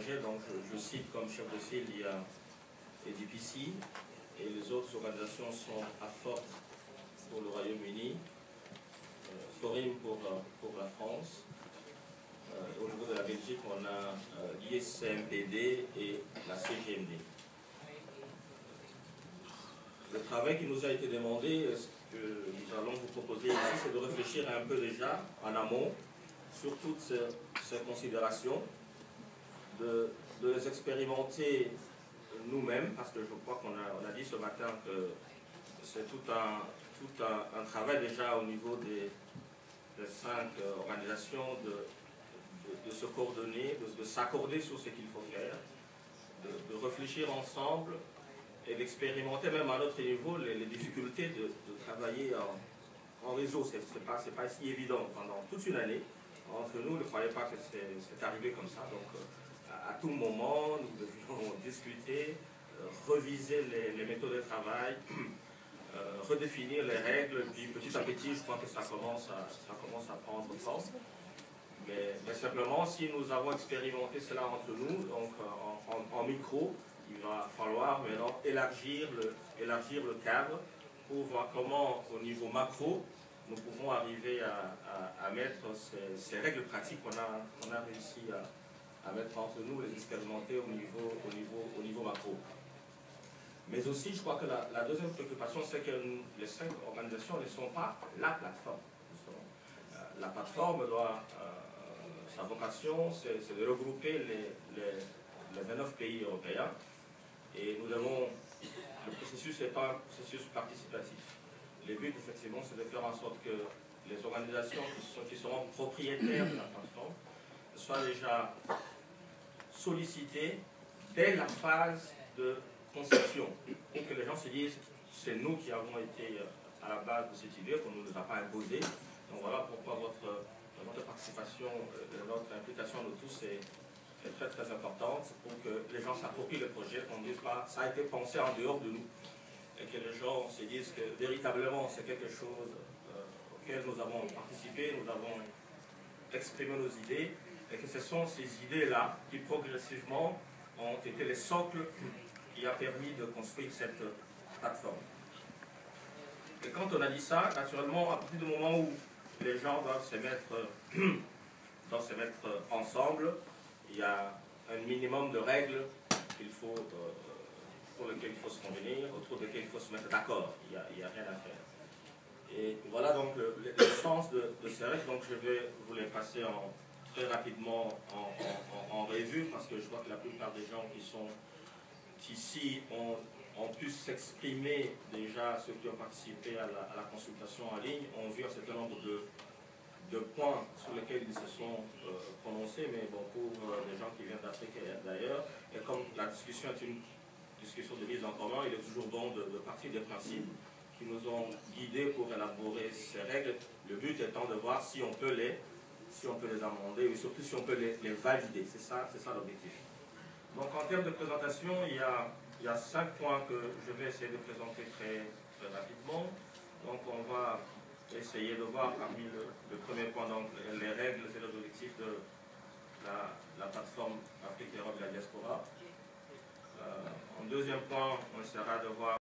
projet. Donc je cite comme chef de file, il y a EDPC et les autres organisations sont AFOP pour le Royaume-Uni, Forim pour la France. Au niveau de la Belgique, on a l'ISCMPD et la CGMD. Le travail qui nous a été demandé, ce que nous allons vous proposer ici, c'est de réfléchir un peu déjà en amont sur toutes ces considérations, de les expérimenter nous-mêmes, parce que je crois qu'on a dit ce matin que c'est tout un travail déjà au niveau des 5 organisations de se coordonner, de s'accorder sur ce qu'il faut faire, de réfléchir ensemble et d'expérimenter même à notre niveau les difficultés de travailler en réseau. C'est pas si évident pendant toute une année. Entre nous, ne croyez pas que c'est arrivé comme ça. Donc, à tout moment, nous devions discuter, reviser les méthodes de travail, redéfinir les règles, puis petit à petit, je crois que ça commence à prendre forme. Mais simplement, si nous avons expérimenté cela entre nous, donc en micro, il va falloir maintenant élargir le cadre pour voir comment, au niveau macro, nous pouvons arriver à mettre ces règles pratiques qu'on a réussi à mettre entre nous, les expérimenter au niveau macro. Mais aussi, je crois que la deuxième préoccupation, c'est que les 5 organisations ne sont pas la plateforme. Justement. La plateforme doit, sa vocation, c'est de regrouper les 29 pays européens. Et nous devons, le processus est un processus participatif. Le but, effectivement, c'est de faire en sorte que les organisations qui seront propriétaires de la plateforme soient déjà sollicitées dès la phase de conception, pour que les gens se disent c'est nous qui avons été à la base de cette idée, qu'on ne nous a pas imposée. Donc voilà pourquoi votre participation, notre implication de tous est très très importante pour que les gens s'approprient le projet, qu'on ne dise pas ça a été pensé en dehors de nous, et que les gens se disent que véritablement c'est quelque chose auquel nous avons participé, nous avons exprimé nos idées, et que ce sont ces idées-là qui progressivement ont été les socles qui a permis de construire cette plateforme. Et quand on a dit ça, naturellement, à partir du moment où les gens doivent se mettre ensemble, il y a un minimum de règles pour lesquelles il faut se convenir, autour desquelles il faut se mettre d'accord. Il n'y a rien à faire. Et voilà donc le sens de ces règles. Donc je vais vous les passer très rapidement en revue, parce que je vois que la plupart des gens qui sont ici ont pu s'exprimer déjà, ceux qui ont participé à la consultation en ligne, ont vu un certain nombre de points sur lesquels ils se sont prononcés, mais bon, pour des gens qui viennent d'Afrique et d'ailleurs, et comme la discussion est une discussion de mise en commun, il est toujours bon de partir des principes qui nous ont guidés pour élaborer ces règles, le but étant de voir si on peut les amender, et surtout si on peut les valider. C'est ça l'objectif. Donc en termes de présentation, il y a 5 points que je vais essayer de présenter très rapidement. Donc on va essayer de voir parmi le premier point, donc les règles et les objectifs de la plateforme Afrique, Europe et la diaspora. En deuxième point, on essaiera de voir